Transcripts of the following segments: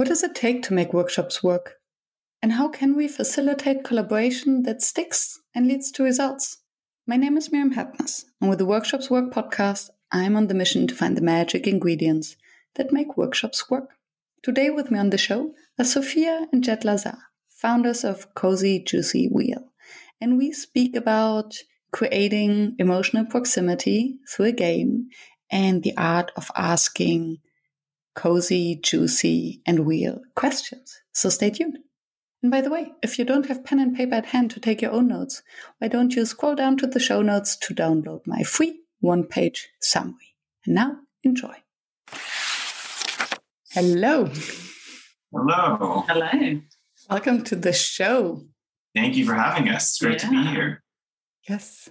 What does it take to make workshops work? And how can we facilitate collaboration that sticks and leads to results? My name is Miriam Hepners, and with the Workshops Work podcast, I'm on the mission to find the magic ingredients that make workshops work. Today with me on the show are Sophia and Jed Lazar, founders of Cozy Juicy Wheel. And we speak about creating emotional proximity through a game and the art of asking cozy, juicy, and wheel questions. So stay tuned. And by the way, if you don't have pen and paper at hand to take your own notes, why don't you scroll down to the show notes to download my free one-page summary. And now, enjoy. Hello. Hello. Hello. Welcome to the show. Thank you for having us. It's great to be here. Yes.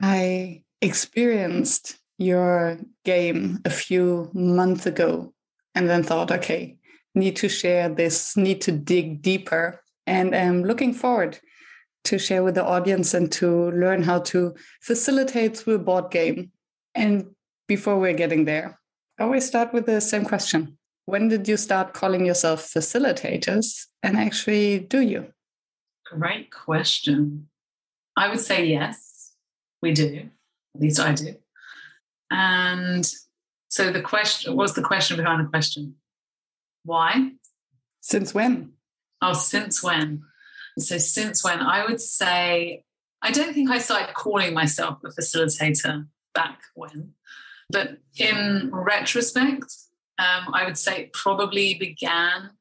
I experienced your game a few months ago and then thought, okay, need to share this, need to dig deeper. And I'm looking forward to share with the audience and to learn how to facilitate through a board game. And before we're getting there, I always start with the same question. When did you start calling yourself facilitators? And actually, do you? Great question. I would say yes, we do. At least I do. And so the question, what's the question behind the question? Why? Since when? Oh, since when? So since when? I would say, I don't think I started calling myself a facilitator back when. But in retrospect, I would say it probably began,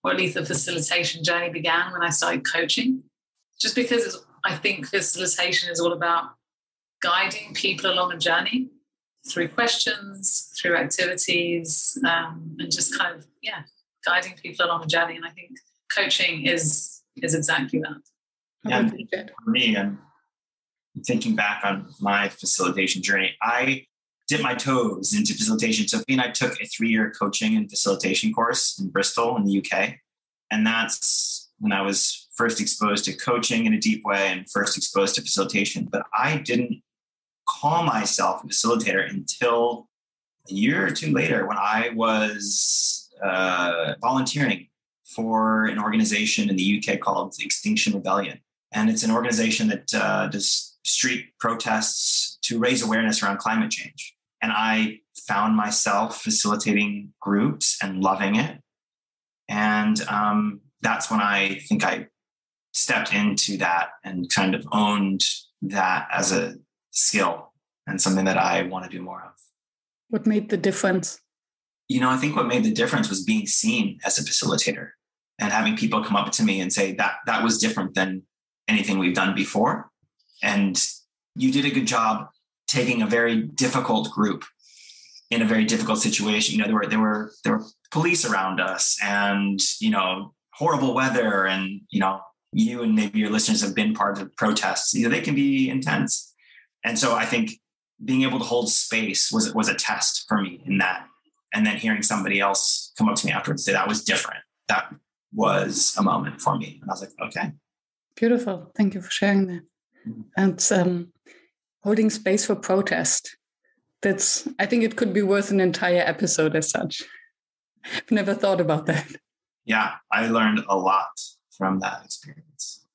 or at least the facilitation journey began when I started coaching. Just because I think facilitation is all about guiding people along a journey through questions, through activities, and just kind of, guiding people along a journey. And I think coaching is exactly that. Yeah, for me, I'm thinking back on my facilitation journey. I dipped my toes into facilitation. Sophia and I took a 3-year coaching and facilitation course in Bristol in the UK. And that's when I was first exposed to coaching in a deep way and first exposed to facilitation. But I didn't call myself a facilitator until a year or two later when I was volunteering for an organization in the UK called Extinction Rebellion. And it's an organization that does street protests to raise awareness around climate change. And I found myself facilitating groups and loving it. And that's when I think I stepped into that and kind of owned that as a skill and something that I want to do more of. What made the difference? I think what made the difference was being seen as a facilitator and having people come up to me and say that was different than anything we've done before. And you did a good job taking a very difficult group in a very difficult situation. There were police around us and, horrible weather. And, you and maybe your listeners have been part of protests. They can be intense. And so I think being able to hold space was a test for me in that. And then hearing somebody else come up to me afterwards and say that was different. That was a moment for me. And I was like, okay. Beautiful. Thank you for sharing that. And holding space for protest. I think it could be worth an entire episode as such. I've never thought about that. Yeah, I learned a lot from that experience.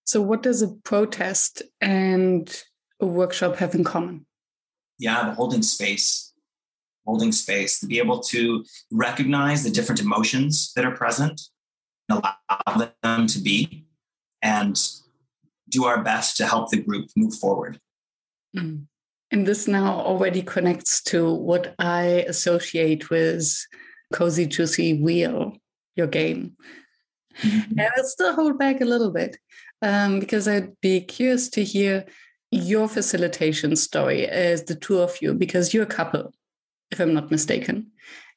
So what does a protest and a workshop have in common? Yeah, the holding space, to be able to recognize the different emotions that are present and allow them to be and do our best to help the group move forward. Mm. And this now already connects to what I associate with Cozy Juicy Wheel, your game. Mm-hmm. And I'll still hold back a little bit because I'd be curious to hear your facilitation story as the two of you, because you're a couple, if I'm not mistaken,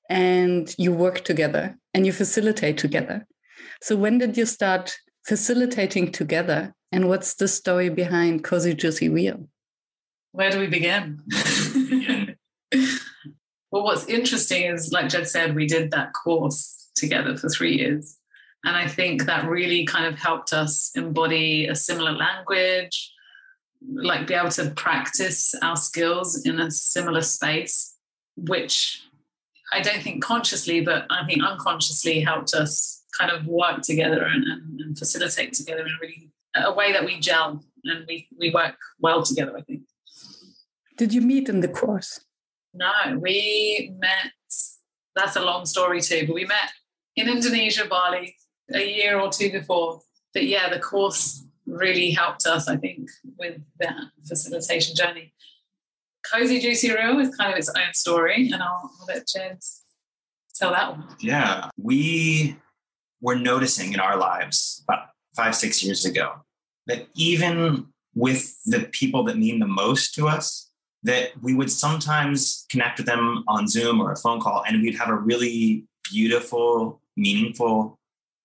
and you work together and you facilitate together. So when did you start facilitating together? And what's the story behind Cozy Juicy Wheel? Where do we begin? Well, what's interesting is, like Jed said, we did that course together for 3 years. And I think that really kind of helped us embody a similar language, like be able to practice our skills in a similar space, which I don't think consciously, but I think unconsciously helped us kind of work together and facilitate together in really a way that we gel and we work well together, I think. Did you meet in the course? No, we met, that's a long story too, but we met in Indonesia, Bali, a year or two before. But yeah, the course really helped us, I think, with that facilitation journey. Cozy Juicy Real is kind of its own story, and I'll let Jed tell that one. Yeah, we were noticing in our lives about 5-6 years ago that even with the people that mean the most to us, that we would sometimes connect with them on Zoom or a phone call, and we'd have a really beautiful, meaningful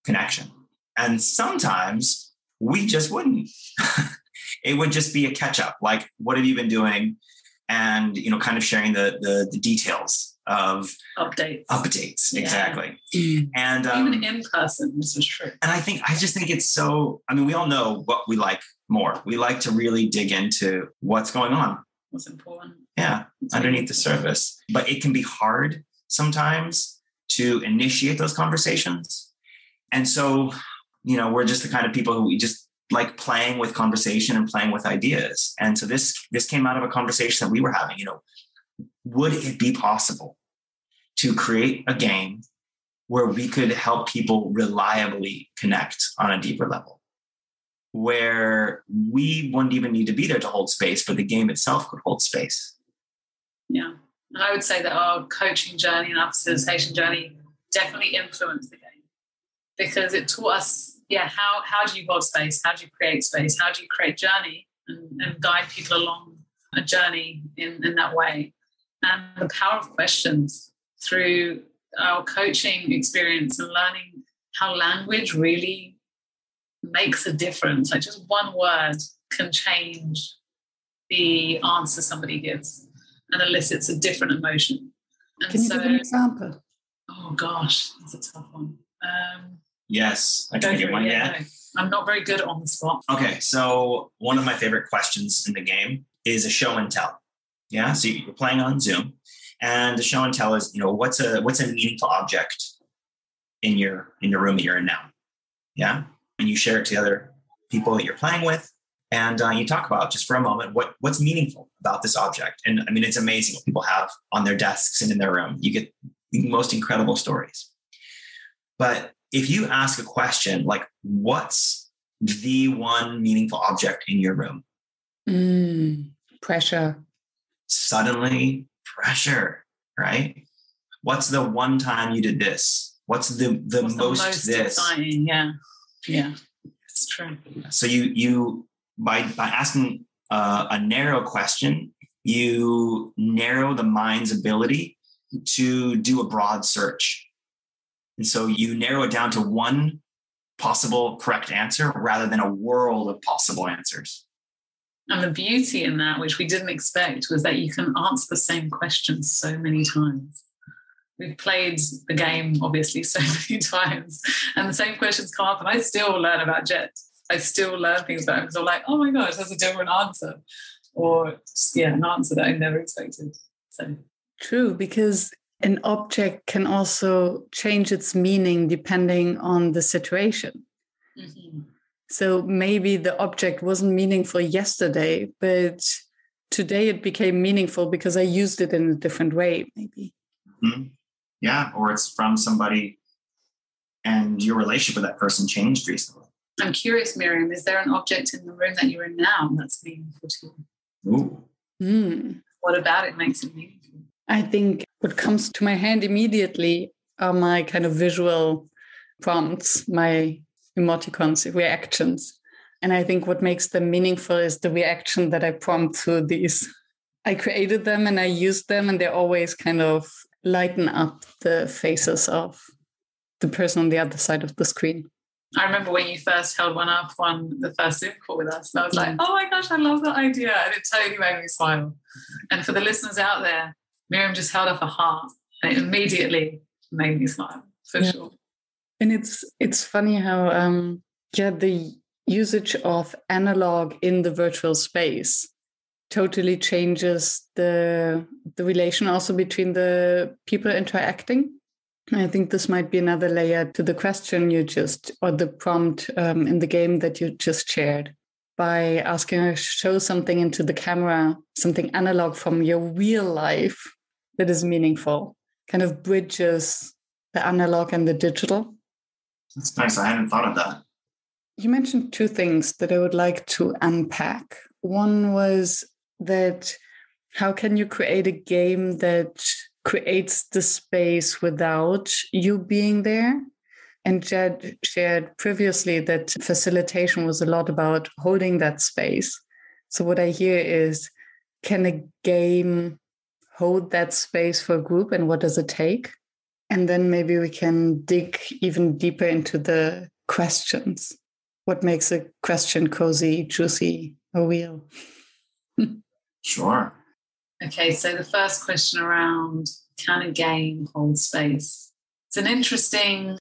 connection. And sometimes we just wouldn't. It would just be a catch up, like, what have you been doing? And, kind of sharing the details of updates. Yeah. Exactly. And even in person, this is true. And I just think it's so, we all know what we like more. We like to really dig into what's going on. What's important. Yeah. Underneath the surface. But it can be hard sometimes to initiate those conversations. And so, we're just the kind of people who we just like playing with conversation and playing with ideas. And so this came out of a conversation that we were having, would it be possible to create a game where we could help people reliably connect on a deeper level, where we wouldn't even need to be there to hold space, but the game itself could hold space? Yeah. And I would say that our coaching journey and our facilitation journey definitely influenced the game, because it taught us, how do you hold space? How do you create space? How do you create journey and guide people along a journey in that way? And the power of questions through our coaching experience and learning how language really makes a difference. Like just one word can change the answer somebody gives and elicits a different emotion. And can you give an example? Oh gosh, that's a tough one. Yes, I can give one. Yeah, no. I'm not very good on the spot. Okay, so one of my favorite questions in the game is a show and tell. Yeah, so you're playing on Zoom, and the show and tell is, what's a meaningful object in your room that you're in now. Yeah, and you share it to other people that you're playing with, and you talk about just for a moment what's meaningful about this object. And it's amazing what people have on their desks and in their room. You get the most incredible stories. But if you ask a question like, what's the one meaningful object in your room? Pressure. Suddenly, pressure, right? What's the one time you did this? What's the most this? Exciting? Yeah, it's true. So you by asking a narrow question, you narrow the mind's ability to do a broad search. And so you narrow it down to one possible correct answer rather than a world of possible answers. And the beauty in that, which we didn't expect, was that you can answer the same question so many times. We've played the game, obviously, so many times, and the same questions come up, and I still learn about Jed. I still learn things about him because I'm like, oh my gosh, that's a different answer. Or, an answer that I never expected. So true, because an object can also change its meaning depending on the situation. Mm-hmm. So maybe the object wasn't meaningful yesterday, but today it became meaningful because I used it in a different way, maybe. Mm-hmm. Yeah, or it's from somebody and your relationship with that person changed recently. I'm curious, Miriam, is there an object in the room that you're in now that's meaningful to you? Ooh. What about it makes it meaningful? I think what comes to my hand immediately are my kind of visual prompts, my emoticons, reactions. And I think what makes them meaningful is the reaction that I prompt through these. I created them and I used them, and they always kind of lighten up the faces of the person on the other side of the screen. I remember when you first held one up on the first Zoom call with us, and I was like, oh my gosh, I love that idea. And it totally made me smile. And for the listeners out there, Miriam just held up a heart and it immediately made me smile, for sure. And it's funny how the usage of analog in the virtual space totally changes the relation also between the people interacting. I think this might be another layer to the question or the prompt in the game that you just shared. By asking her to show something into the camera, something analog from your real life that is meaningful, kind of bridges the analog and the digital. That's nice. I hadn't thought of that. You mentioned two things that I would like to unpack. One was that how can you create a game that creates the space without you being there? And Jed shared previously that facilitation was a lot about holding that space. So what I hear is, can a game hold that space for a group, and what does it take? And then maybe we can dig even deeper into the questions. What makes a question cozy, juicy, or real? Sure. Okay, so the first question around, can a game hold space? It's an interesting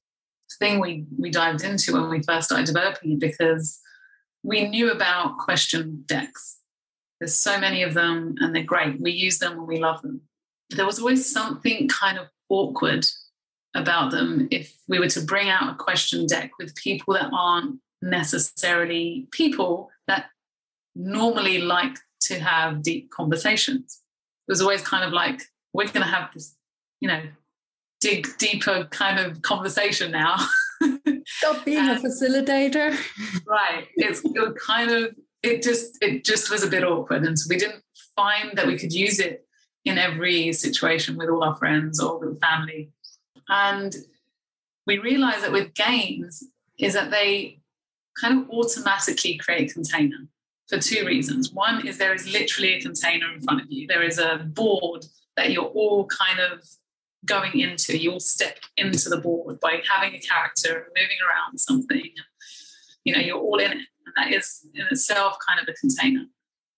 thing we dived into when we first started developing it, because we knew about question decks. There's so many of them and they're great. We use them and we love them. There was always something kind of awkward about them if we were to bring out a question deck with people that aren't necessarily people that normally like to have deep conversations. It was always kind of like, we're going to have this, dig deeper kind of conversation now. Stop being a facilitator. Right. It just was a bit awkward. And so we didn't find that we could use it in every situation with all our friends or with family. And we realized that with games is that they kind of automatically create a container for two reasons. One is there is literally a container in front of you. There is a board that you're all kind of going into. You all step into the board by having a character and moving around something. You're all in it. And that is in itself kind of a container.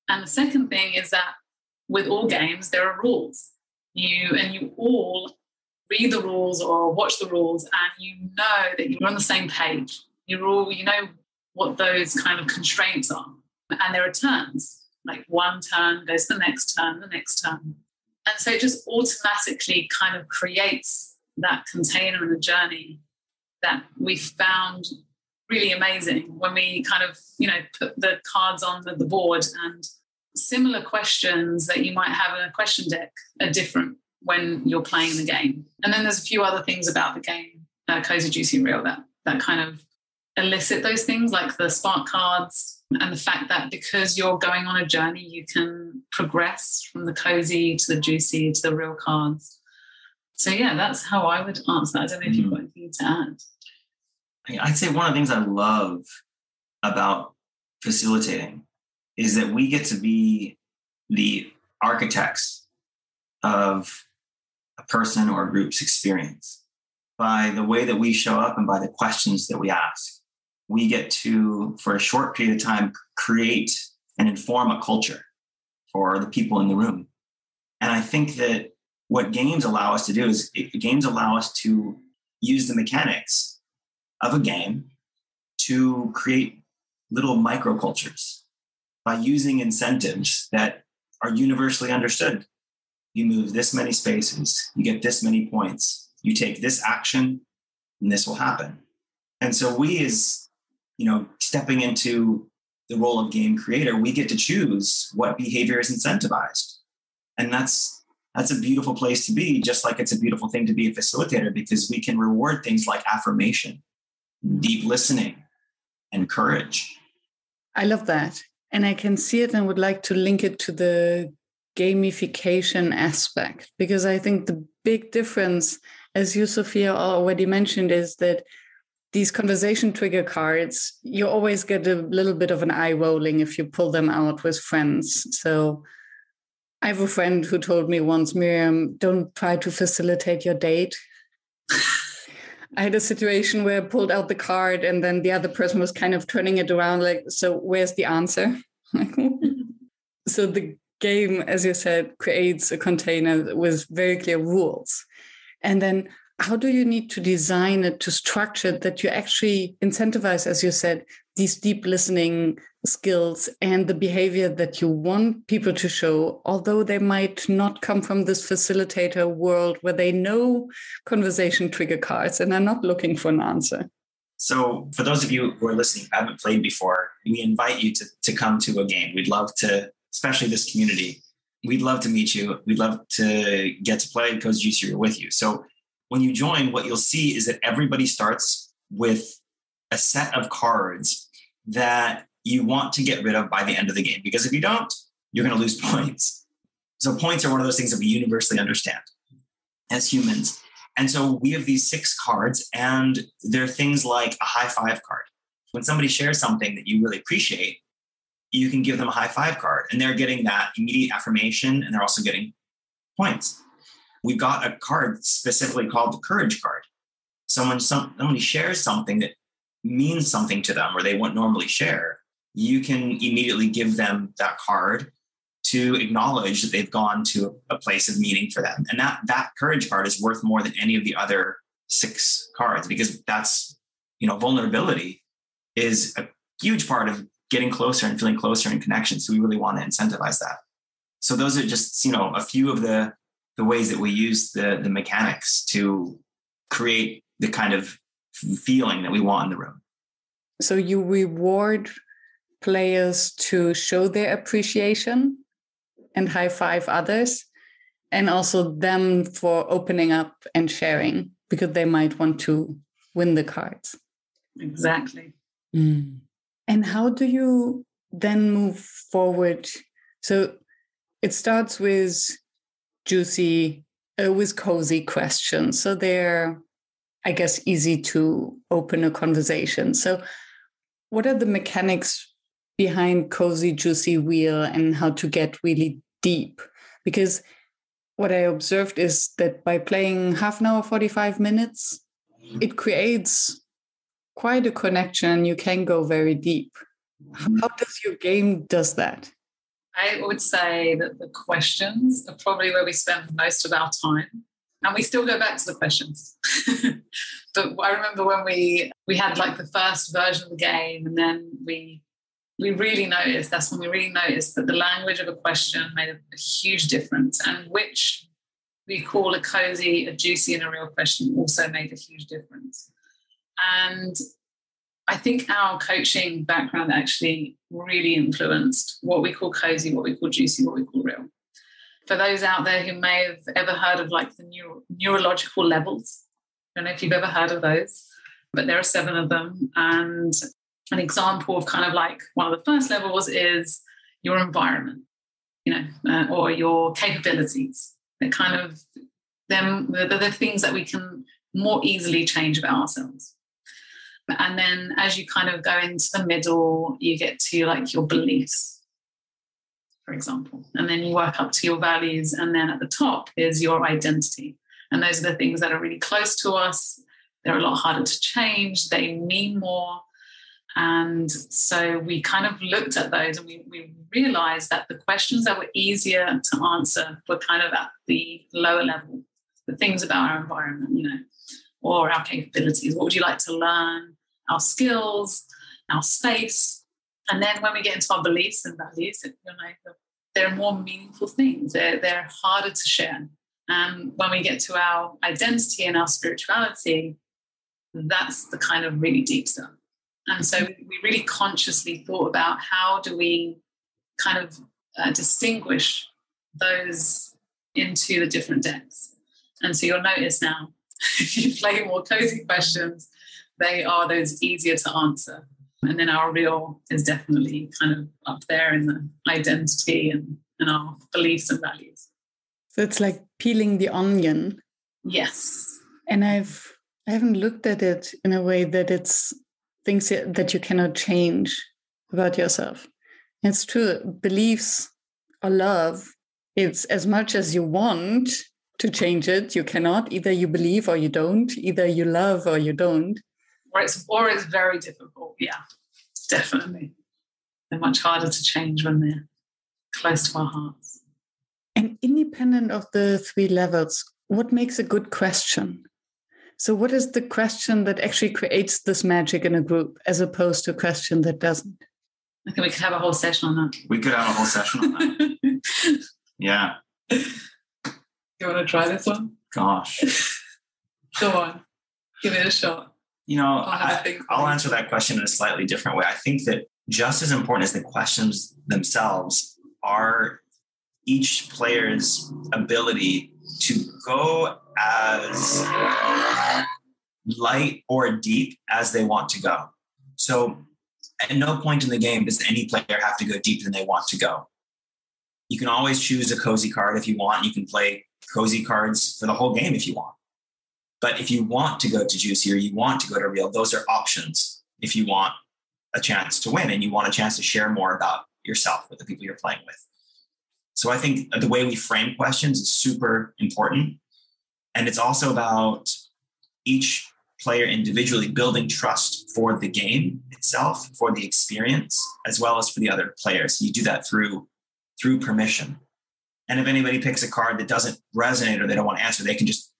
And the second thing is that with all games, there are rules. You all read the rules or watch the rules, and you know that you're on the same page. You know what those kind of constraints are. And there are turns, like one turn goes to the next turn, the next turn. And so it just automatically kind of creates that container and a journey that we found really amazing when we kind of, put the cards on the board. And similar questions that you might have in a question deck are different when you're playing the game. And then there's a few other things about the game, Cozy, Juicy, Real, that kind of elicit those things, like the spark cards, and the fact that because you're going on a journey, you can progress from the cozy to the juicy to the real cards. So yeah, that's how I would answer that. I don't know if you've got anything to add. I'd say one of the things I love about facilitating is that we get to be the architects of a person or a group's experience by the way that we show up and by the questions that we ask. We get to, for a short period of time, create and inform a culture for the people in the room. And I think that what games allow us to do is games allow us to use the mechanics of a game to create little microcultures by using incentives that are universally understood. You move this many spaces, you get this many points, you take this action, and this will happen. And so we, as stepping into the role of game creator, we get to choose what behavior is incentivized. And that's a beautiful place to be, just like it's a beautiful thing to be a facilitator, because we can reward things like affirmation, deep listening, and courage. I love that. And I can see it and would like to link it to the gamification aspect, because I think the big difference, as you, Sophia, already mentioned, is that these conversation trigger cards, you always get a little bit of an eye rolling if you pull them out with friends. So I have a friend who told me once, Miriam, don't try to facilitate your date. I had a situation where I pulled out the card and then the other person was kind of turning it around like, so where's the answer? So the game, as you said, creates a container with very clear rules. And then how do you need to design it, to structure it, that you actually incentivize, as you said, these deep listening skills and the behavior that you want people to show, although they might not come from this facilitator world where they know conversation trigger cards and are not looking for an answer? So for those of you who are listening who haven't played before, we invite you to come to a game. We'd love to, especially this community, we'd love to meet you. We'd love to get to play Cozy Juicy with you. So when you join, what you'll see is that everybody starts with a set of cards that you want to get rid of by the end of the game. Because if you don't, you're going to lose points. So points are one of those things that we universally understand as humans. And so we have these 6 cards, and they're things like a high five card. When somebody shares something that you really appreciate, you can give them a high five card, and they're getting that immediate affirmation, and they're also getting points. We've got a card specifically called the courage card. Somebody shares something that means something to them or they wouldn't normally share, you can immediately give them that card to acknowledge that they've gone to a place of meaning for them. And that courage card is worth more than any of the other 6 cards, because that's, vulnerability is a huge part of getting closer and feeling closer in connection. So we really want to incentivize that. So those are just, a few of the ways that we use the mechanics to create the kind of feeling that we want in the room. So you reward players to show their appreciation and high five others, and also them for opening up and sharing, because they might want to win the cards. Exactly. Mm. And how do you then move forward? So it starts with cozy questions. So they're, I guess, easy to open a conversation. So what are the mechanics behind cozy, juicy wheel and how to get really deep? Because what I observed is that by playing half an hour, 45 minutes, it creates quite a connection. You can go very deep. How does your game does that? I would say that the questions are probably where we spend most of our time. And we still go back to the questions. But I remember when we had like the first version of the game, and then we really noticed, that's when we really noticed that the language of a question made a huge difference, and which we call a cozy, a juicy, and a real question also made a huge difference. And I think our coaching background actually really influenced what we call cozy, what we call juicy, what we call real. For those out there who may have ever heard of like the neurological levels, I don't know if you've ever heard of those, but there are 7 of them. And an example of kind of like one of the first levels is your environment, or your capabilities. They're kind of the things that we can more easily change about ourselves. And then as you kind of go into the middle, you get to like your beliefs, for example. And then you work up to your values. And then at the top is your identity. And those are the things that are really close to us. They're a lot harder to change. They mean more. And so we kind of looked at those, and we realized that the questions that were easier to answer were kind of at the lower level, the things about our environment, or our capabilities. What would you like to learn? Our skills, our space. And then when we get into our beliefs and values, they're more meaningful things. They're harder to share. And when we get to our identity and our spirituality, that's the kind of really deep stuff. And so we really consciously thought about how do we kind of distinguish those into the different decks. And so you'll notice now, if you play more cozy questions, they are those easier to answer. And then our real is definitely kind of up there in the identity and our beliefs and values. So it's like peeling the onion. Yes. And I haven't looked at it in a way that it's things that you cannot change about yourself. It's true. Beliefs or love, it's as much as you want to change it, you cannot. Either you believe or you don't. Either you love or you don't. Or it's very difficult. Yeah, definitely. They're much harder to change when they're close to our hearts. And independent of the 3 levels, what makes a good question? So what is the question that actually creates this magic in a group as opposed to a question that doesn't? I think we could have a whole session on that. We could have a whole session on that. Yeah. You want to try this one? Gosh. Go on. Give it a shot. I'll answer that question in a slightly different way. I think that just as important as the questions themselves are each player's ability to go as light or deep as they want to go. So at no point in the game does any player have to go deeper than they want to go. You can always choose a cozy card if you want. You can play cozy cards for the whole game if you want. But if you want to go to juicy or you want to go to real, those are options if you want a chance to win and you want a chance to share more about yourself with the people you're playing with. So I think the way we frame questions is super important. And it's also about each player individually building trust for the game itself, for the experience, as well as for the other players. You do that through permission. And if anybody picks a card that doesn't resonate or they don't want to answer, they can just,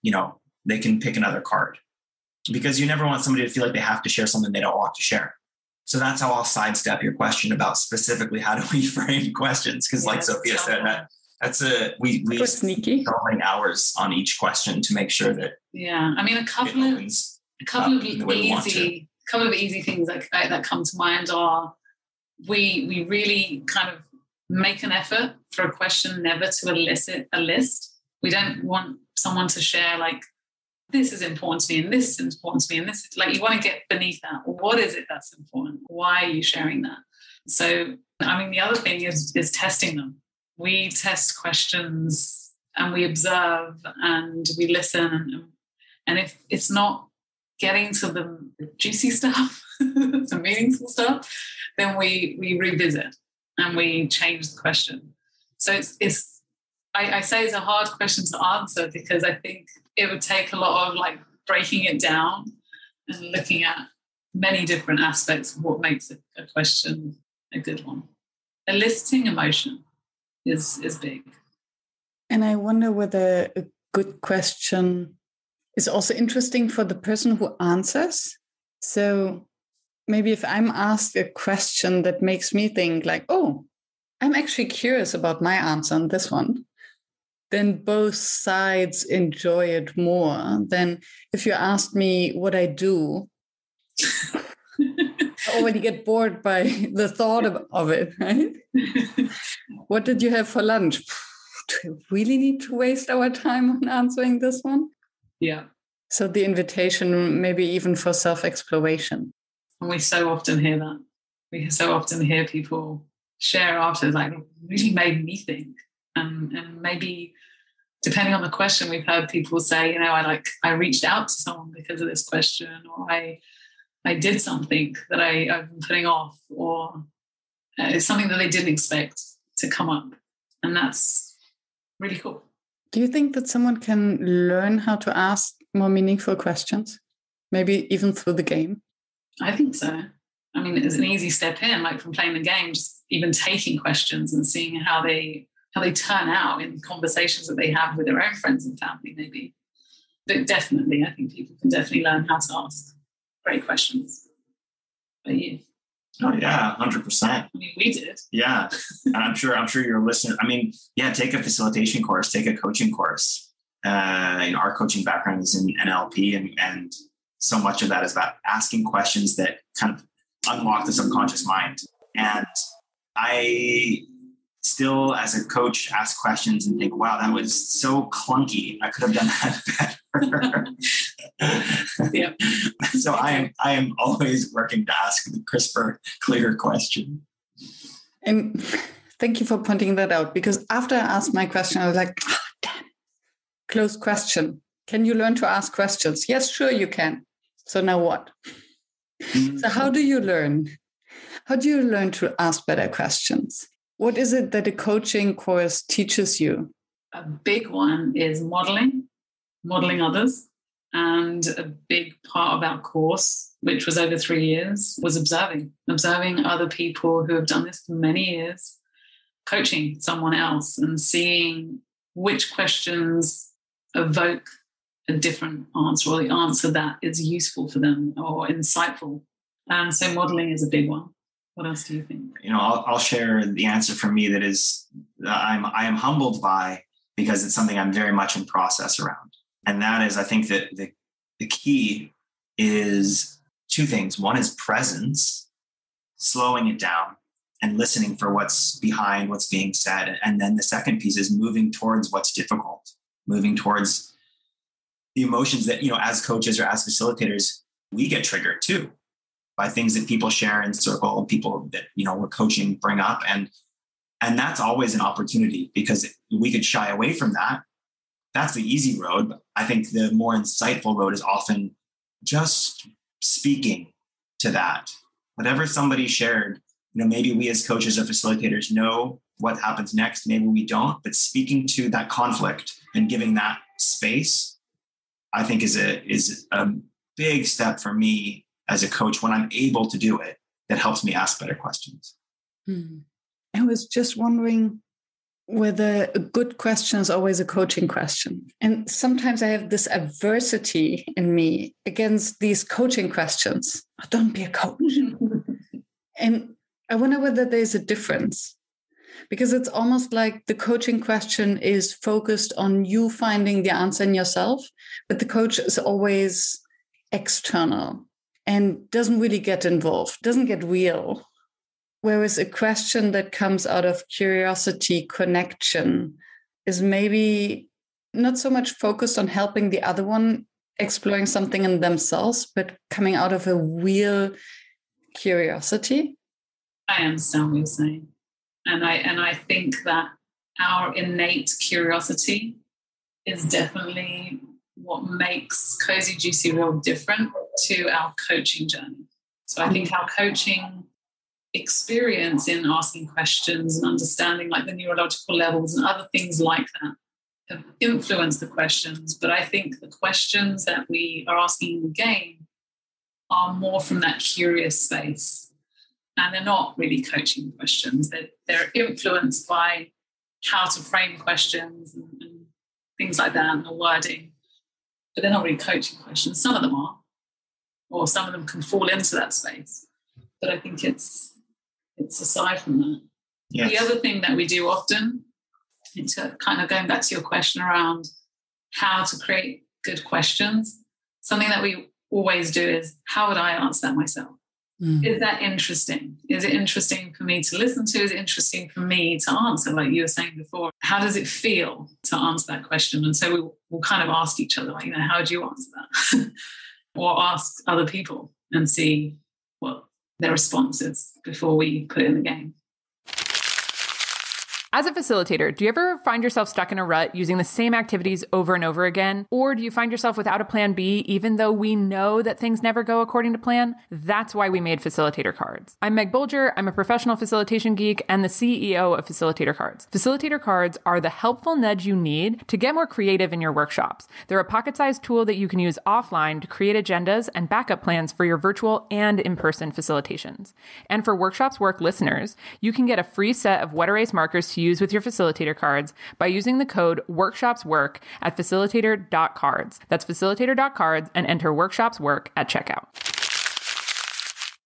they can pick another card, because you never want somebody to feel like they have to share something they don't want to share. So that's how I'll sidestep your question about specifically how do we frame questions. Because like Sophia said, we sneaky so many hours on each question to make sure that. Yeah. I mean, a couple of easy things that come to mind are we really kind of make an effort for a question never to elicit a list. We don't want someone to share like, this is important to me and this is important to me and this, like, you want to get beneath that. What is it that's important? Why are you sharing that? So, I mean, the other thing is testing them. We test questions and we observe and we listen. And if it's not getting to the juicy stuff, the meaningful stuff, then we revisit and we change the question. So I say it's a hard question to answer because I think it would take a lot of like breaking it down and looking at many different aspects of what makes a question a good one. Eliciting emotion is big. And I wonder whether a good question is also interesting for the person who answers. So maybe if I'm asked a question that makes me think like, oh, I'm actually curious about my answer on this one, then both sides enjoy it more than if you asked me what I do. I already get bored by the thought of it, right? What did you have for lunch? Do we really need to waste our time on answering this one? Yeah. So the invitation, maybe even for self-exploration. And we so often hear that. We so often hear people share after, like, it really made me think. And maybe depending on the question, we've heard people say, I reached out to someone because of this question, or I did something that I've been putting off, or it's something that they didn't expect to come up. And that's really cool. Do you think that someone can learn how to ask more meaningful questions? Maybe even through the game? I think so. I mean, it's an easy step in, like from playing the game, just even taking questions and seeing how they turn out in conversations that they have with their own friends and family, maybe. But definitely, I think people can definitely learn how to ask great questions. But you? Oh yeah, 100%. I mean, we did. Yeah, and I'm sure your listener. I mean, yeah, take a facilitation course, take a coaching course. Our coaching background is in NLP, and so much of that is about asking questions that kind of unlock the subconscious mind. And I still, as a coach, ask questions and think, wow, that was so clunky. I could have done that better. Yeah. So I am always working to ask the crisper, clear question. And thank you for pointing that out, because after I asked my question, I was like, oh, damn, closed question. Can you learn to ask questions? Yes, sure you can. So now what? So how do you learn? How do you learn to ask better questions? What is it that a coaching course teaches you? A big one is modeling others. And a big part of our course, which was over 3 years, was observing other people who have done this for many years, coaching someone else and seeing which questions evoke a different answer, or the answer that is useful for them or insightful. And so modeling is a big one. What else do you think? I'll share the answer for me that is I am humbled by, because it's something I'm very much in process around. And that is, I think that the key is two things. One is presence, slowing it down and listening for what's behind what's being said. And then the second piece is moving towards what's difficult, moving towards the emotions that, as coaches or as facilitators, we get triggered too by things that people share in circle, people that, we're coaching bring up. And that's always an opportunity, because we could shy away from that. That's the easy road. But I think the more insightful road is often just speaking to that. Whatever somebody shared, maybe we as coaches or facilitators know what happens next. Maybe we don't, but speaking to that conflict and giving that space, I think is a big step for me as a coach when I'm able to do it. That helps me ask better questions. I was just wondering whether a good question is always a coaching question. And sometimes I have this adversity in me against these coaching questions. Oh, don't be a coach. And I wonder whether there's a difference, because it's almost like the coaching question is focused on you finding the answer in yourself, but the coach is always external and doesn't really get involved, doesn't get real. Whereas a question that comes out of curiosity, connection, is maybe not so much focused on helping the other one exploring something in themselves, but coming out of a real curiosity. I understand what you're saying. And I think that our innate curiosity is definitely what makes Cozy Juicy Real different to our coaching journey. So I think our coaching experience in asking questions and understanding like the neurological levels and other things like that have influenced the questions. But I think the questions that we are asking in the game are more from that curious space. And they're not really coaching questions. They're influenced by how to frame questions and things like that and the wording. But they're not really coaching questions. Some of them are, or some of them can fall into that space. But I think it's aside from that. Yes. The other thing that we do often, it's kind of going back to your question around how to create good questions, something that we always do is, how would I answer that myself? Is that interesting? Is it interesting for me to listen to? Is it interesting for me to answer, like you were saying before? How does it feel to answer that question? And so we'll kind of ask each other, like, how do you answer that? Or ask other people and see what their response is before we put it in the game. As a facilitator, do you ever find yourself stuck in a rut using the same activities over and over again? Or do you find yourself without a plan B, even though we know that things never go according to plan? That's why we made facilitator cards. I'm Meg Bolger. I'm a professional facilitation geek and the CEO of Facilitator Cards. Facilitator cards are the helpful nudge you need to get more creative in your workshops. They're a pocket-sized tool that you can use offline to create agendas and backup plans for your virtual and in-person facilitations. And for Workshops Work listeners, you can get a free set of wet erase markers to use with your facilitator cards by using the code WorkshopsWork at facilitator.cards. That's facilitator.cards and enter WorkshopsWork at checkout.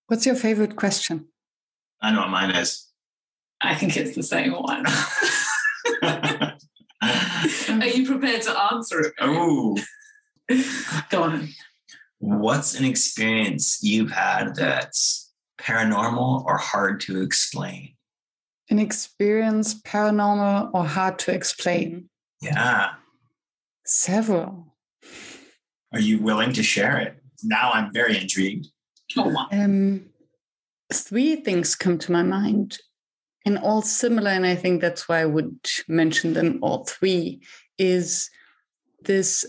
What's your favorite question? I know what mine is. I think it's the same one. Are you prepared to answer it? Oh, go on. What's an experience you've had that's paranormal or hard to explain? An experience, paranormal or hard to explain? Yeah. Several. Are you willing to share it? Now I'm very intrigued. Three things come to my mind, and all similar, and I think that's why I would mention them all three, is this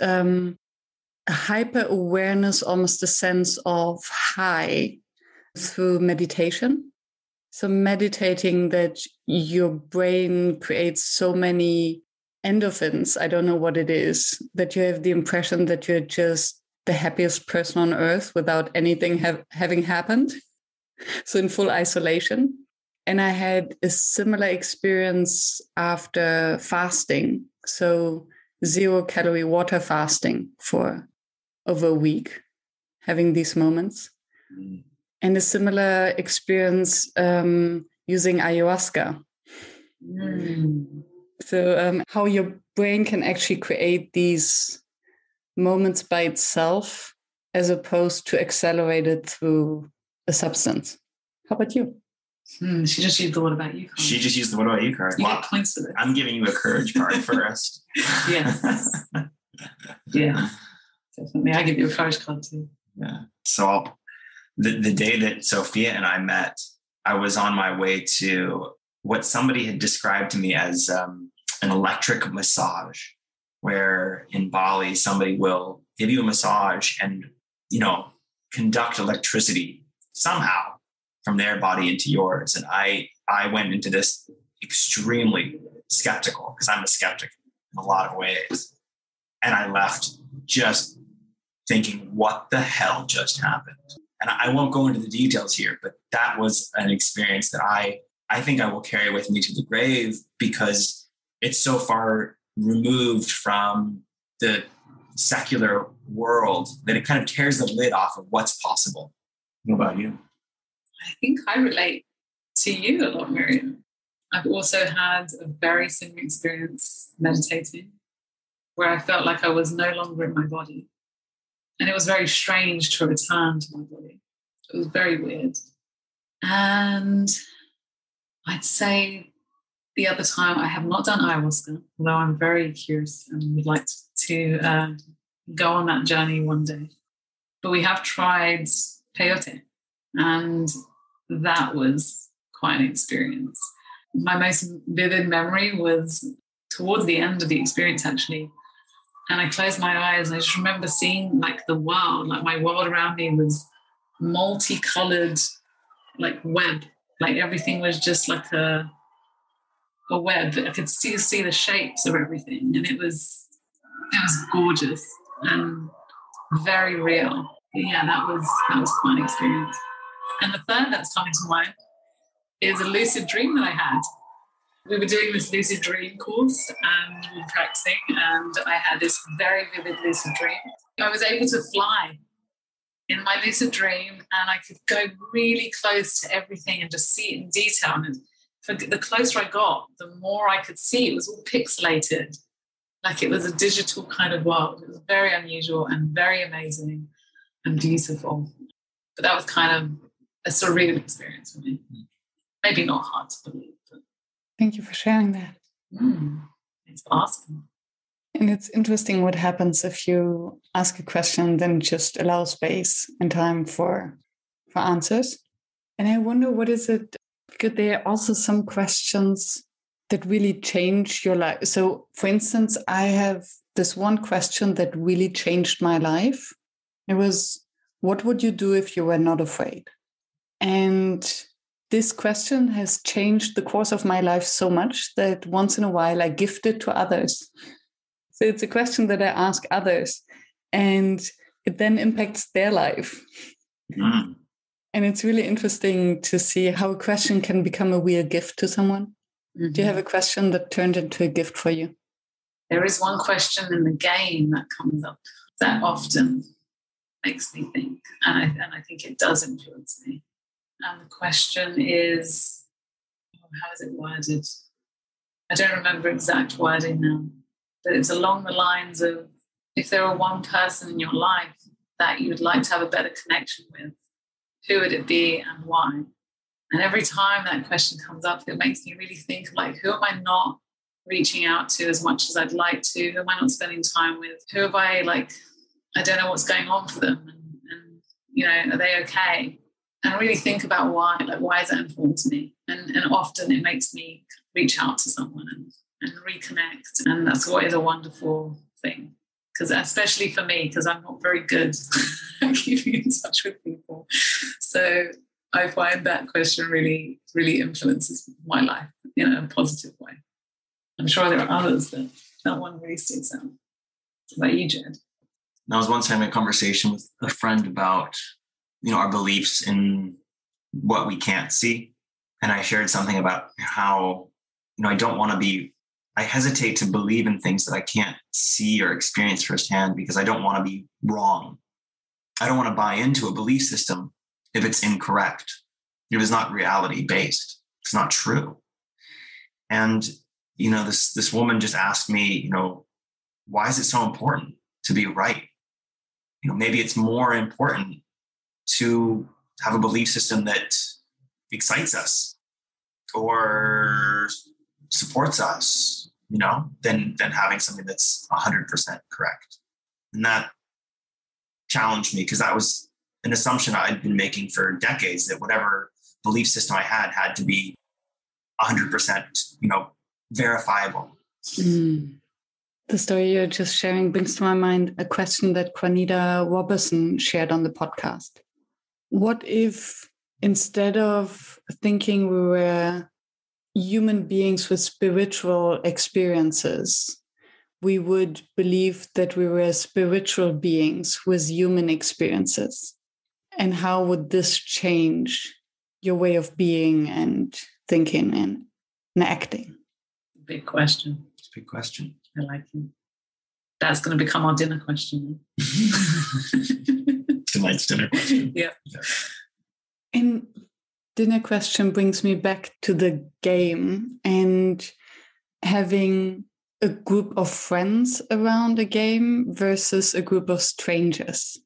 hyper-awareness, almost a sense of high through meditation. So meditating, that your brain creates so many endorphins, I don't know what it is, that you have the impression that you're just the happiest person on earth without anything having happened. So in full isolation. And I had a similar experience after fasting. So 0-calorie water fasting for over a week, having these moments. And a similar experience using ayahuasca. So how your brain can actually create these moments by itself as opposed to accelerate it through a substance. How about you? She just used the what about you card. She just used the what about you card. You get points for this. I'm giving you a courage card first. Yes. Yeah. Definitely. I give you a courage card too. Yeah. So the day that Sophia and I met, I was on my way to what somebody had described to me as an electric massage, where in Bali, somebody will give you a massage and, conduct electricity somehow from their body into yours. And I went into this extremely skeptical, because I'm a skeptic in a lot of ways. And I left just thinking, what the hell just happened? And I won't go into the details here, but that was an experience that I think I will carry with me to the grave, because it's so far removed from the secular world that it kind of tears the lid off of what's possible. What about you? I think I relate to you a lot, Miriam. I've also had a very similar experience meditating, where I felt like I was no longer in my body. And it was very strange to return to my body. It was very weird. And I'd say the other time, I have not done ayahuasca, although I'm very curious and would like to go on that journey one day. But we have tried peyote, and that was quite an experience. My most vivid memory was towards the end of the experience, actually. And I closed my eyes and I just remember seeing like the world, like my world around me was multicolored, like web. Like everything was just like a web. I could still see the shapes of everything. And it was gorgeous and very real. Yeah, that was quite an experience. And the third that's coming to mind is a lucid dream that I had. We were doing this lucid dream course and we were practicing, and I had this very vivid lucid dream. I was able to fly in my lucid dream, and I could go really close to everything and just see it in detail. And the closer I got, the more I could see. It was all pixelated, like it was a digital kind of world. It was very unusual and very amazing and beautiful. But that was kind of a surreal experience for me. Maybe not hard to believe. But thank you for sharing that. It's awesome. And it's interesting what happens if you ask a question, then just allow space and time for answers. And I wonder, what is it? Because there are also some questions that really change your life. So, for instance, I have this one question that really changed my life. It was, what would you do if you were not afraid? And this question has changed the course of my life so much that once in a while I gift it to others. So it's a question that I ask others, and it then impacts their life. And it's really interesting to see how a question can become a weird gift to someone. Do you have a question that turned into a gift for you? There is one question in the game that comes up that often makes me think, and I think it does influence me. And the question is, how is it worded? I don't remember exact wording now, but it's along the lines of, if there were one person in your life that you would like to have a better connection with, who would it be and why? And every time that question comes up, it makes me really think, like, who am I not reaching out to as much as I'd like to? Who am I not spending time with? Who have I, I don't know what's going on for them. And are they okay? And really think about why is that important to me? And often it makes me reach out to someone and reconnect. And that's what is a wonderful thing. Because especially for me, because I'm not very good at keeping in touch with people. So I find that question really, really influences my life in a positive way. I'm sure there are others, but that one really sticks out. What about you, Jed? I was once having a conversation with a friend about, our beliefs in what we can't see. And I shared something about how, I don't want to be I hesitate to believe in things that I can't see or experience firsthand because I don't want to be wrong. I don't want to buy into a belief system if it's incorrect, if it's not reality based, it's not true. And, this woman just asked me, why is it so important to be right? Maybe it's more important to have a belief system that excites us or supports us, than having something that's 100% correct. And that challenged me because that was an assumption I'd been making for decades, that whatever belief system I had to be 100%, verifiable. The story you're just sharing brings to my mind a question that Juanita Robertson shared on the podcast. What if instead of thinking we were human beings with spiritual experiences, we would believe that we were spiritual beings with human experiences? And how would this change your way of being and thinking and acting? Big question. It's a big question. I like it. That's going to become our dinner question. Tonight's dinner question. Yeah. And dinner question brings me back to the game and having a group of friends around a game versus a group of strangers.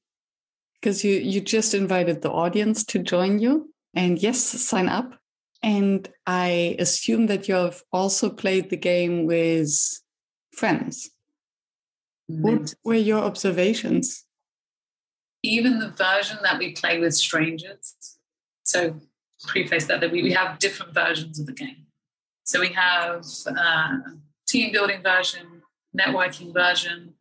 Because you just invited the audience to join you. And yes, sign up. And I assume that you have also played the game with friends. What were your observations? Even the version that we play with strangers. So preface that we have different versions of the game. So we have team building version, networking version.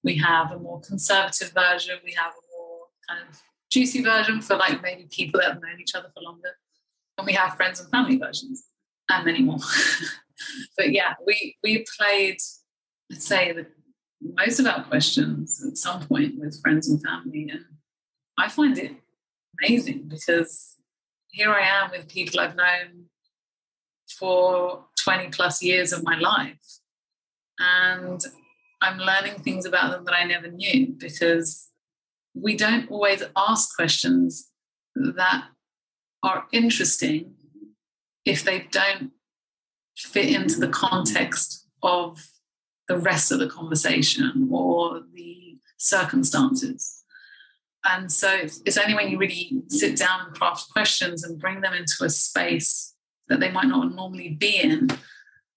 We have a more conservative version. We have a more kind of juicy version for like maybe people that have known each other for longer. And we have friends and family versions and many more. But yeah, we played, I'd say, most of our questions at some point with friends and family. And I find it amazing because here I am with people I've known for 20 plus years of my life. And I'm learning things about them that I never knew because we don't always ask questions that are interesting if they don't fit into the context of the rest of the conversation or the circumstances. And so it's only when you really sit down and craft questions and bring them into a space that they might not normally be in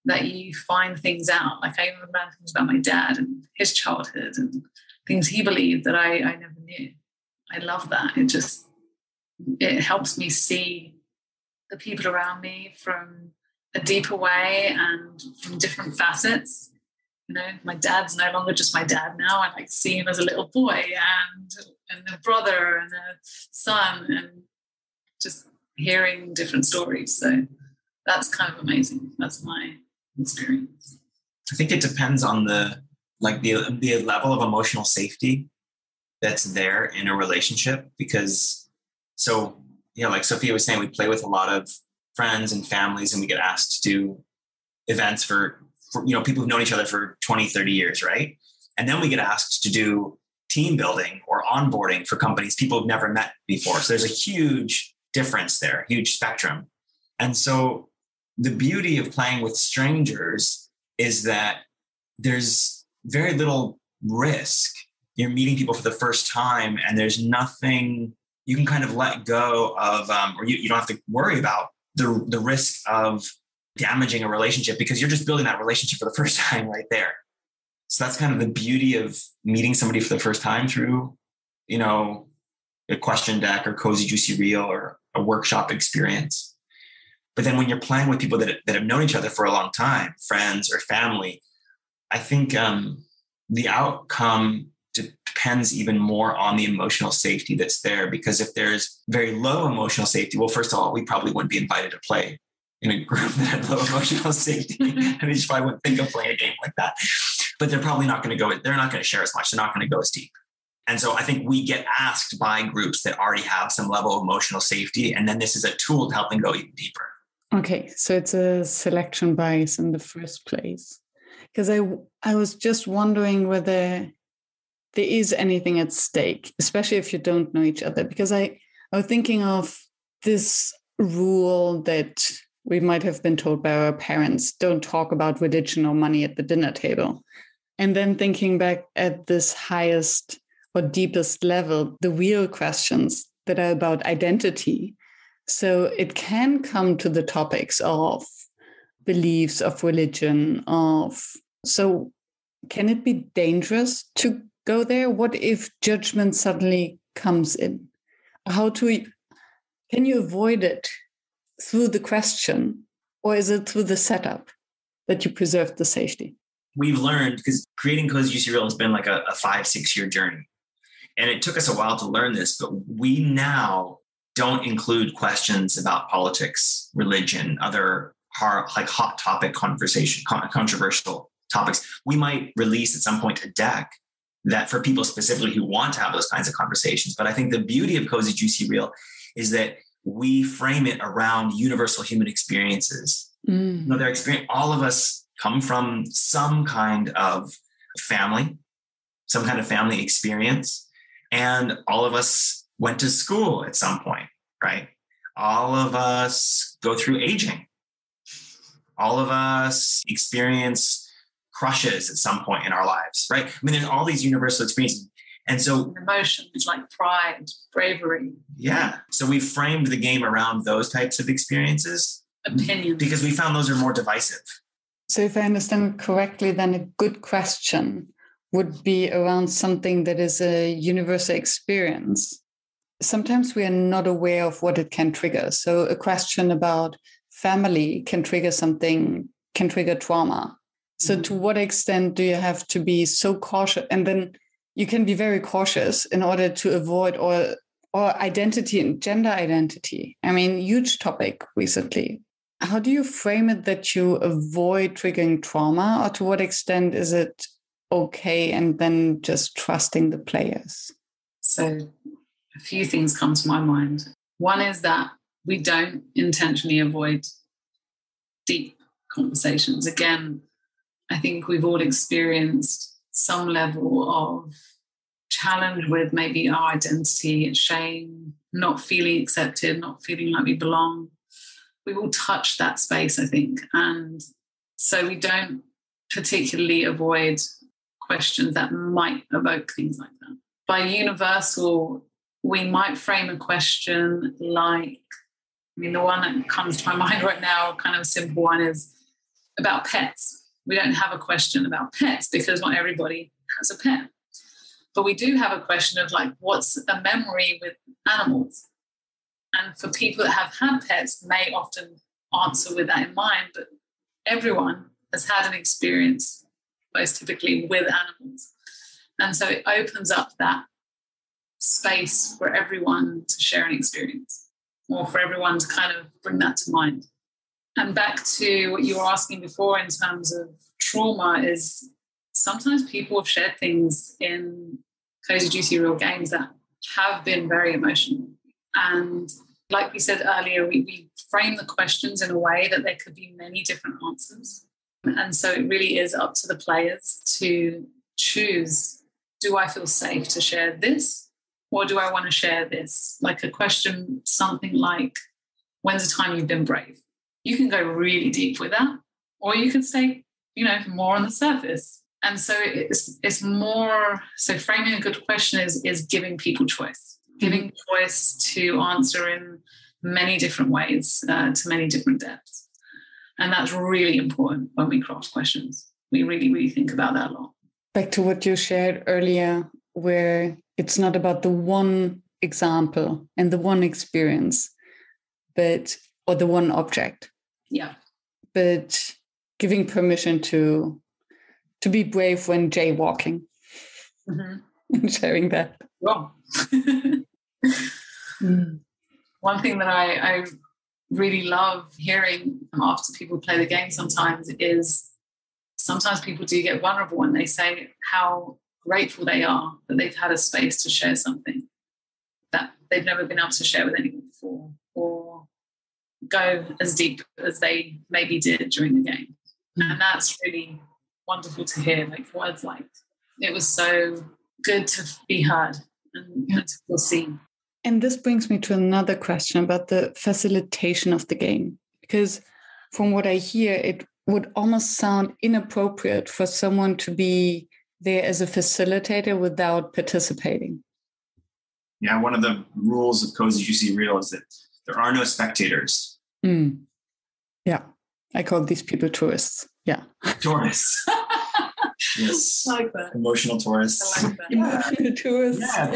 that you find things out. Like I even learned things about my dad and his childhood and things he believed that I never knew. I love that. It helps me see the people around me from a deeper way and from different facets. My dad's no longer just my dad now. I like see him as a little boy and a brother and a son and just hearing different stories. So that's kind of amazing. That's my experience. I think it depends on the level of emotional safety that's there in a relationship because like Sophia was saying, we play with a lot of friends and families and we get asked to do events for people who've known each other for 20, 30 years, right? And then we get asked to do team building or onboarding for companies people have never met before. So there's a huge difference there, huge spectrum. And so the beauty of playing with strangers is that there's very little risk. You're meeting people for the first time and there's nothing you can kind of let go of, or you don't have to worry about the risk of damaging a relationship because you're just building that relationship for the first time right there. So that's kind of the beauty of meeting somebody for the first time through, a question deck or cozy juicy reel or a workshop experience. But then when you're playing with people that have known each other for a long time, friends or family, I think the outcome depends even more on the emotional safety that's there. Because if there's very low emotional safety, well, first of all, we probably wouldn't be invited to play in a group that had low emotional safety. And we just probably wouldn't think of playing a game like that. But they're probably not going to go, they're not going to share as much. They're not going to go as deep. And so I think we get asked by groups that already have some level of emotional safety. And then this is a tool to help them go even deeper. Okay, so it's a selection bias in the first place. Because I was just wondering whether there is anything at stake, especially if you don't know each other. Because I was thinking of this rule that we might have been told by our parents, don't talk about religion or money at the dinner table. And then thinking back at this highest or deepest level, the real questions that are about identity. So it can come to the topics of beliefs, of religion, so can it be dangerous to go there? What if judgment suddenly comes in? Can you avoid it through the question, or is it through the setup that you preserve the safety? We've learned, because creating Cozy Juicy Real has been like a 5-6 year journey. And it took us a while to learn this, but we now don't include questions about politics, religion, other hot topic conversation, controversial topics. We might release at some point a deck that for people specifically who want to have those kinds of conversations. But I think the beauty of Cozy Juicy Real is that we frame it around universal human experiences. Their experience, all of us come from some kind of family experience. And all of us went to school at some point, right? All of us go through aging. All of us experience crushes at some point in our lives, right? I mean, there's all these universal experiences. And so emotions like pride, bravery. Yeah. So we framed the game around those types of experiences. Opinions. Because we found those are more divisive. So if I understand correctly, then a good question would be around something that is a universal experience. Sometimes we are not aware of what it can trigger. So a question about family can trigger trauma. So to what extent do you have to be so cautious? And then you can be very cautious in order to avoid or identity and gender identity. I mean, huge topic recently. How do you frame it that you avoid triggering trauma, or to what extent is it okay and then just trusting the players? So a few things come to my mind. One is that we don't intentionally avoid deep conversations. Again, I think we've all experienced some level of challenge with maybe our identity, shame, not feeling accepted, not feeling like we belong. We've all touched that space, I think. And so we don't particularly avoid questions that might evoke things like that. By universal, we might frame a question like, the one that comes to my mind right now, kind of a simple one, is about pets. We don't have a question about pets because not everybody has a pet. But we do have a question of like, what's a memory with animals? And for people that have had pets, may often answer with that in mind, but everyone has had an experience, most typically with animals. And so it opens up that space for everyone to share an experience, or for everyone to kind of bring that to mind. And back to what you were asking before in terms of trauma, is sometimes people have shared things in Cozy Juicy Real games that have been very emotional. And like we said earlier, we frame the questions in a way that there could be many different answers. And so it really is up to the players to choose, do I feel safe to share this, or do I want to share this? Like a question, something like, when's the time you've been brave? You can go really deep with that, or you can stay, more on the surface. And so it's more, so framing a good question is giving people choice, giving choice to answer in many different ways, to many different depths. And that's really important when we craft questions. We really, really think about that a lot. Back to what you shared earlier, where it's not about the one example and the one experience, or the one object. Yeah. But giving permission to be brave when jaywalking and sharing that. Wrong. One thing that I really love hearing after people play the game sometimes is sometimes people do get vulnerable and they say how grateful they are that they've had a space to share something that they've never been able to share with anyone before, or go as deep as they maybe did during the game. And that's really wonderful to hear, like words like, it was so good to be heard and to feel seen. And this brings me to another question about the facilitation of the game. Because from what I hear, it would almost sound inappropriate for someone to be there as a facilitator without participating. Yeah, one of the rules of Cozy Juicy Real is that there are no spectators. Yeah, I call these people tourists. Yeah. Tourists. Yes. I like that. Emotional tourists. I like that. Emotional tourists. Yeah,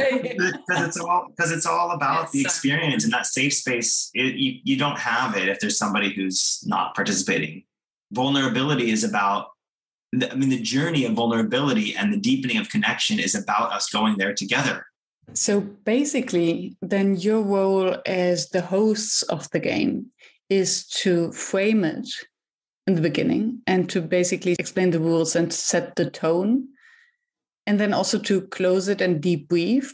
because it's all about the experience and that safe space. You don't have it if there's somebody who's not participating. Vulnerability is about, the journey of vulnerability and the deepening of connection is about us going there together. So basically, then your role as the hosts of the game is to frame it in the beginning and to basically explain the rules and set the tone. And then also to close it and debrief.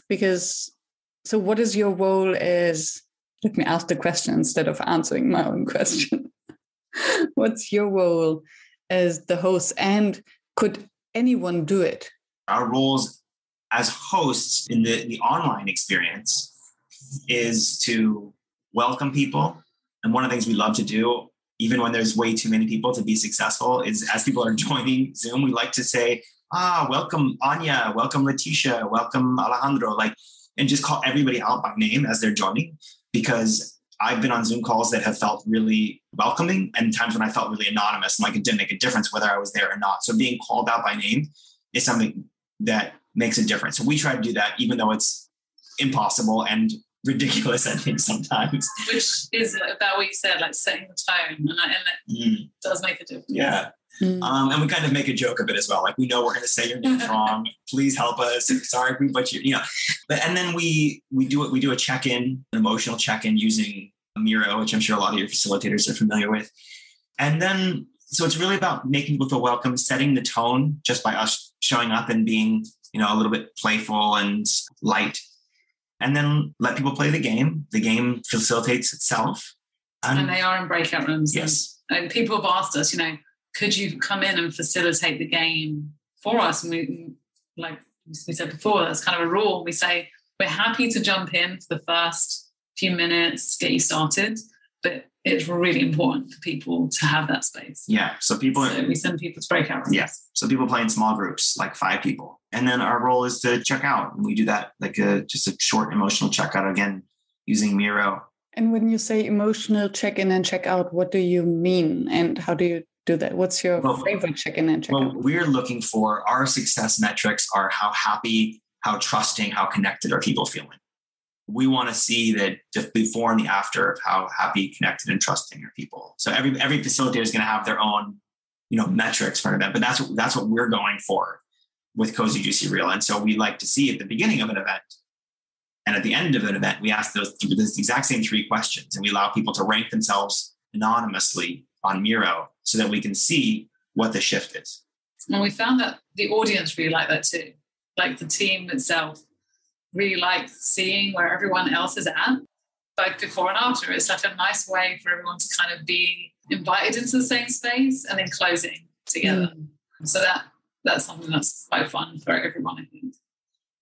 So what is your role as, let me ask the question instead of answering my own question. What's your role as the host, and could anyone do it? Our roles as hosts in the online experience is to welcome people. And one of the things we love to do, even when there's way too many people to be successful, is as people are joining Zoom, we like to say, welcome Anya, welcome Leticia, welcome Alejandro, and just call everybody out by name as they're joining, because I've been on Zoom calls that have felt really welcoming and times when I felt really anonymous and it didn't make a difference whether I was there or not. So being called out by name is something that makes a difference. So we try to do that, even though it's impossible and ridiculous, I think, sometimes. Which is about what you said, setting the tone, and it does make a difference. Yeah. And we kind of make a joke of it as well. We know we're going to say your name wrong. Please help us. Sorry, we butchered you. And then we do a check-in, an emotional check-in using Miro, which I'm sure a lot of your facilitators are familiar with. And then, so it's really about making people feel welcome, setting the tone just by us showing up and being, a little bit playful and light. And then let people play the game. The game facilitates itself. And they are in breakout rooms. Yes. And people have asked us, could you come in and facilitate the game for us? And we, like we said before, that's kind of a rule. We say, we're happy to jump in for the first few minutes, get you started, but it's really important for people to have that space. Yeah. So we send people to breakout rooms. Yes. So people play in small groups, 5 people. And then our role is to check out. And we do that just a short emotional checkout, again, using Miro. And when you say emotional check-in and check-out, what do you mean? And how do you do that? What's your favorite check-in and check-out? Well, we're looking for, our success metrics are how happy, how trusting, how connected are people feeling. We want to see that just before and the after of how happy, connected, and trusting are people. So every facilitator is going to have their own, metrics for an event, but that's what we're going for with Cozy Juicy Real. And so we like to see at the beginning of an event and at the end of an event, we ask those exact same 3 questions, and we allow people to rank themselves anonymously on Miro so that we can see what the shift is. And we found that the audience really like that too. The team itself really like seeing where everyone else is at, before and after. It's a nice way for everyone to kind of be invited into the same space and then closing together. So that's something that's quite fun for everyone, I think.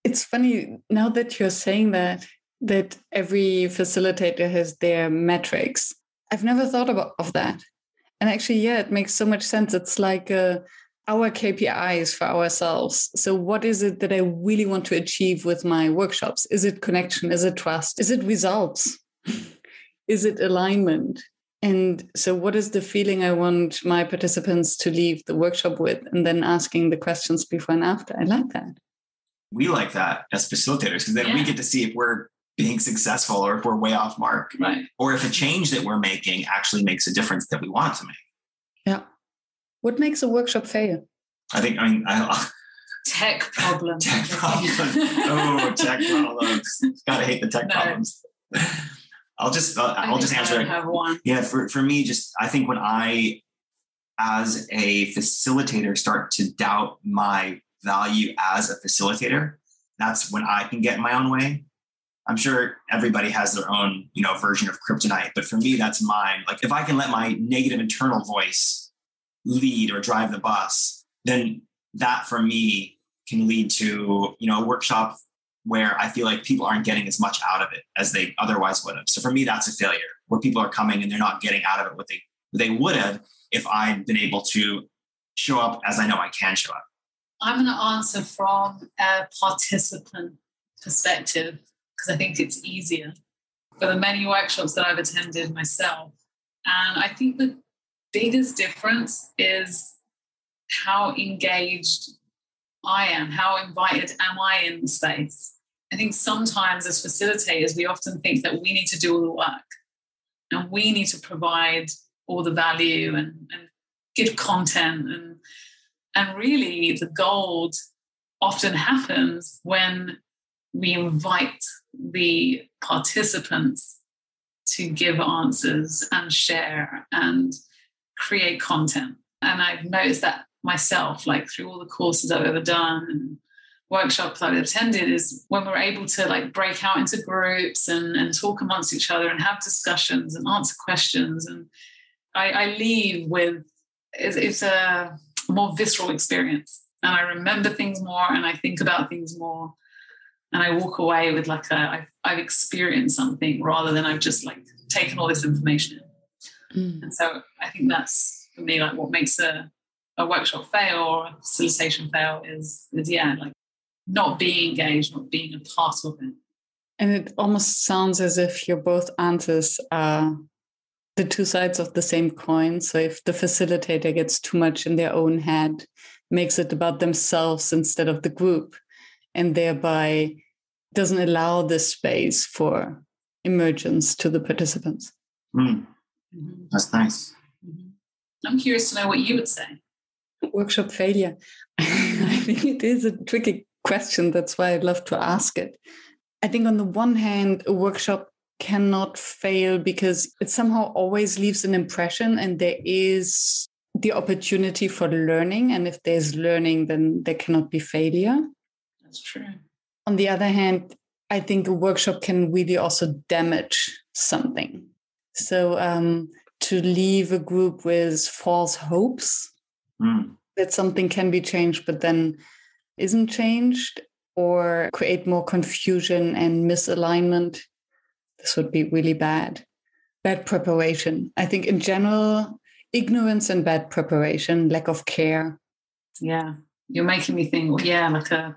It's funny now that you're saying that every facilitator has their metrics. I've never thought of that. And actually, it makes so much sense. It's like our KPIs for ourselves. So what is it that I really want to achieve with my workshops? Is it connection? Is it trust? Is it results? Is it alignment? And so what is the feeling I want my participants to leave the workshop with? And then asking the questions before and after. I like that. We like that as facilitators, because then we get to see if we're being successful or if we're way off mark, right? Or if a change that we're making actually makes a difference that we want it to make. Yeah. What makes a workshop fail? Tech problems. Tech problems. Oh, tech problems. Gotta hate the tech problems. I'll just answer it. Have one. Yeah, for me, I think when I, as a facilitator, start to doubt my value as a facilitator, that's when I can get in my own way. I'm sure everybody has their own, version of kryptonite, but for me, that's mine. Like if I can let my negative internal voice lead or drive the bus, then that for me can lead to, a workshop where I feel like people aren't getting as much out of it as they otherwise would have. So for me, that's a failure, where people are coming and they're not getting out of it what they would have if I'd been able to show up as I know I can show up. I'm going to answer from a participant perspective because I think it's easier for the many workshops that I've attended myself. And I think the biggest difference is how engaged I am, how invited am I in the space. I think sometimes as facilitators, we often think that we need to do all the work and we need to provide all the value and give content. And really the gold often happens when we invite the participants to give answers and share and create content. And I've noticed that myself, like through all the courses I've ever done and workshops I've attended, is when we're able to like break out into groups and talk amongst each other and have discussions and answer questions. And I leave with, it's a more visceral experience. And I remember things more and I think about things more. And I walk away with like I've experienced something rather than I've just like taken all this information in. And so I think that's for me like what makes a workshop fail or a facilitation fail is like not being engaged, not being a part of it. And it almost sounds as if your both answers are the two sides of the same coin. So if the facilitator gets too much in their own head, makes it about themselves instead of the group, and thereby doesn't allow this space for emergence to the participants. That's nice. I'm curious to know what you would say. Workshop failure. I think it is a tricky question. That's why I'd love to ask it. I think on the one hand, a workshop cannot fail because it somehow always leaves an impression and there is the opportunity for learning. And if there's learning, then there cannot be failure. That's true. On the other hand, I think a workshop can really also damage something. So to leave a group with false hopes that something can be changed, but then isn't changed, or create more confusion and misalignment, this would be really bad. Bad preparation. I think in general, ignorance and bad preparation, lack of care. Yeah, you're making me think, like a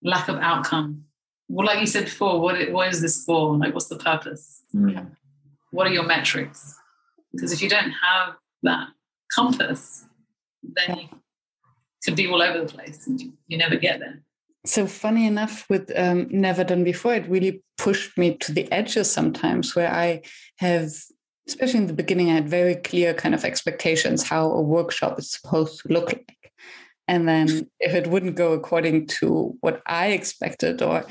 lack of outcome. Well, like you said before, what is this for? Like, what's the purpose? Yeah. What are your metrics? Because if you don't have that compass, then you could be all over the place and you never get there. So funny enough, with Never Done Before, it really pushed me to the edges sometimes where I have, especially in the beginning, I had very clear kind of expectations how a workshop is supposed to look like. And then if it wouldn't go according to what I expected, or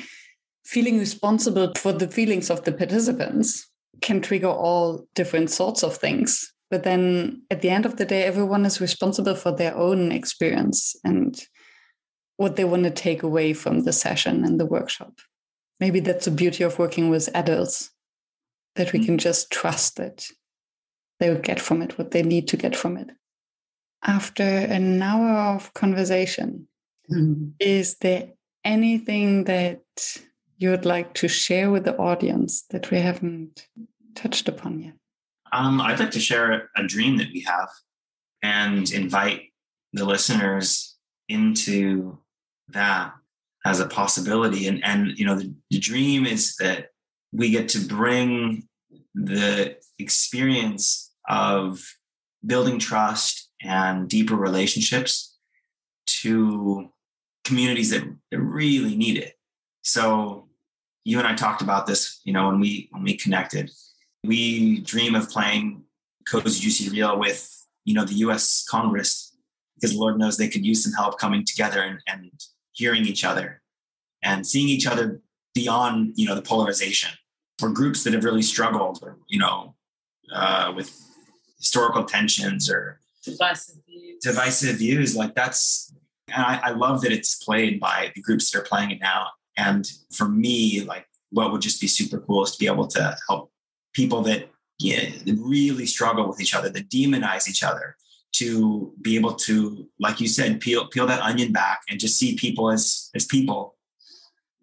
feeling responsible for the feelings of the participants can trigger all different sorts of things. But then at the end of the day, everyone is responsible for their own experience and what they want to take away from the session and the workshop. Maybe that's the beauty of working with adults, that we can just trust that they will get from it what they need to get from it. After an hour of conversation, is there anything that you would like to share with the audience that we haven't touched upon yet? I'd like to share a dream that we have and invite the listeners into that as a possibility. And the dream is that we get to bring the experience of building trust and deeper relationships to communities that really need it. So you and I talked about this, when we connected. We dream of playing Cozy Juicy Real with, the US Congress, because Lord knows they could use some help coming together and hearing each other and seeing each other beyond, the polarization, or groups that have really struggled, or, with historical tensions or divisive views. Like that's, and I love that it's played by the groups that are playing it now. And for me, like what would just be super cool is to be able to help people that really struggle with each other, that demonize each other, to be able to, like you said, peel that onion back and just see people as people.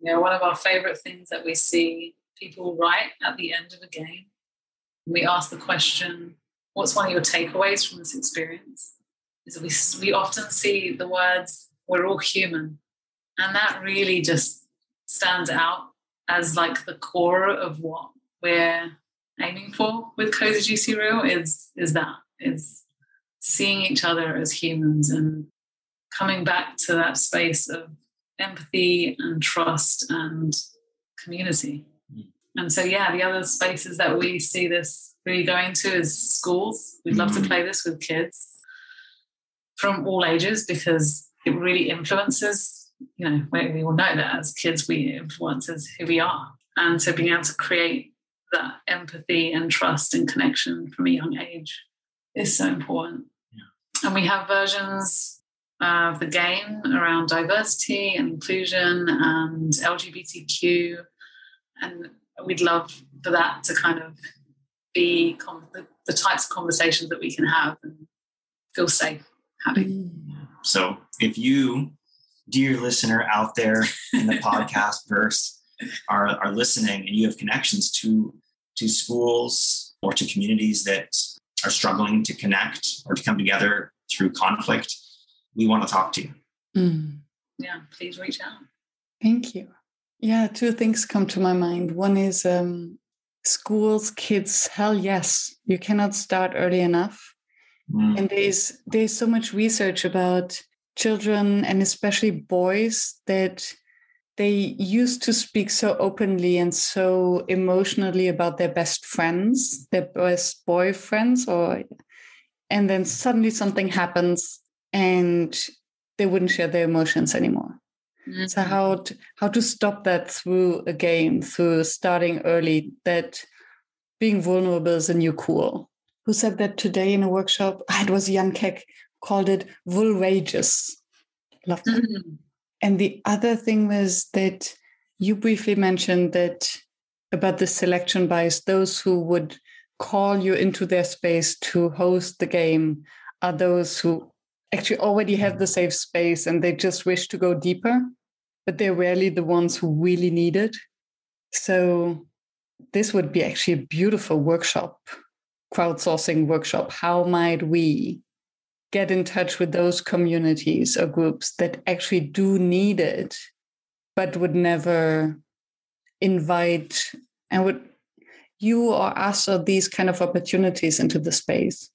Yeah, one of our favorite things that we see people write at the end of a game, we ask the question, what's one of your takeaways from this experience? Is we often see the words, we're all human. And that really just stands out as like the core of what we're aiming for with Cozy Juicy Real is seeing each other as humans and coming back to that space of empathy and trust and community. And so, the other spaces that we see this really going to is schools. We'd love to play this with kids from all ages because it really influences, we all know that as kids, we influences who we are. And so being able to create that empathy and trust and connection from a young age is so important. Yeah. And we have versions of the game around diversity and inclusion and LGBTQ. And we'd love for that to kind of be the types of conversations that we can have and feel safe having. So if you, dear listener out there in the podcast verse, are listening and you have connections to schools or to communities that are struggling to connect or to come together through conflict, we want to talk to you. Yeah, please reach out. Thank you. Yeah, two things come to my mind. One is schools, kids, hell yes. You cannot start early enough. And there's so much research about children and especially boys that they used to speak so openly and so emotionally about their best friends, their best boyfriends, and then suddenly something happens and they wouldn't share their emotions anymore. Mm-hmm. So how to stop that through a game, through starting early, that being vulnerable is a new cool. Who said that today in a workshop? It was Jan Keck, called it vulrageous. Love that. Mm-hmm. And the other thing was that you briefly mentioned that about the selection bias, those who would call you into their space to host the game are those who actually already have the safe space and they just wish to go deeper, but they're rarely the ones who really need it. So this would be actually a beautiful workshop, crowdsourcing workshop. How might we get in touch with those communities or groups that actually do need it, but would never invite and would you or us or these kind of opportunities into the space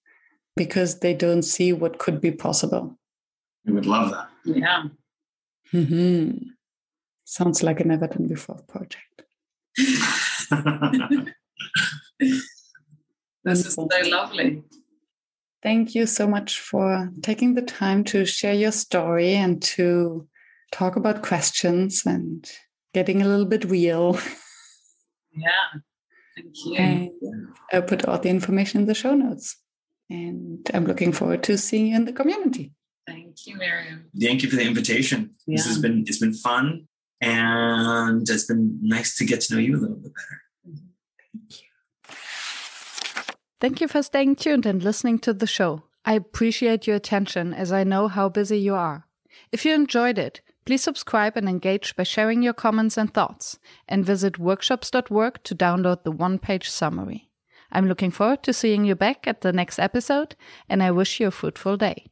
because they don't see what could be possible. We would love that. Yeah. Mm-hmm. Sounds like a never done before project. This is so lovely. Thank you so much for taking the time to share your story and to talk about questions and getting a little bit real. Yeah, thank you. And I'll put all the information in the show notes. And I'm looking forward to seeing you in the community. Thank you, Miriam. Thank you for the invitation. Yeah. It's been fun, and it's been nice to get to know you a little bit better. Thank you. Thank you for staying tuned and listening to the show. I appreciate your attention as I know how busy you are. If you enjoyed it, please subscribe and engage by sharing your comments and thoughts, and visit workshops.work to download the one-page summary. I'm looking forward to seeing you back at the next episode, and I wish you a fruitful day.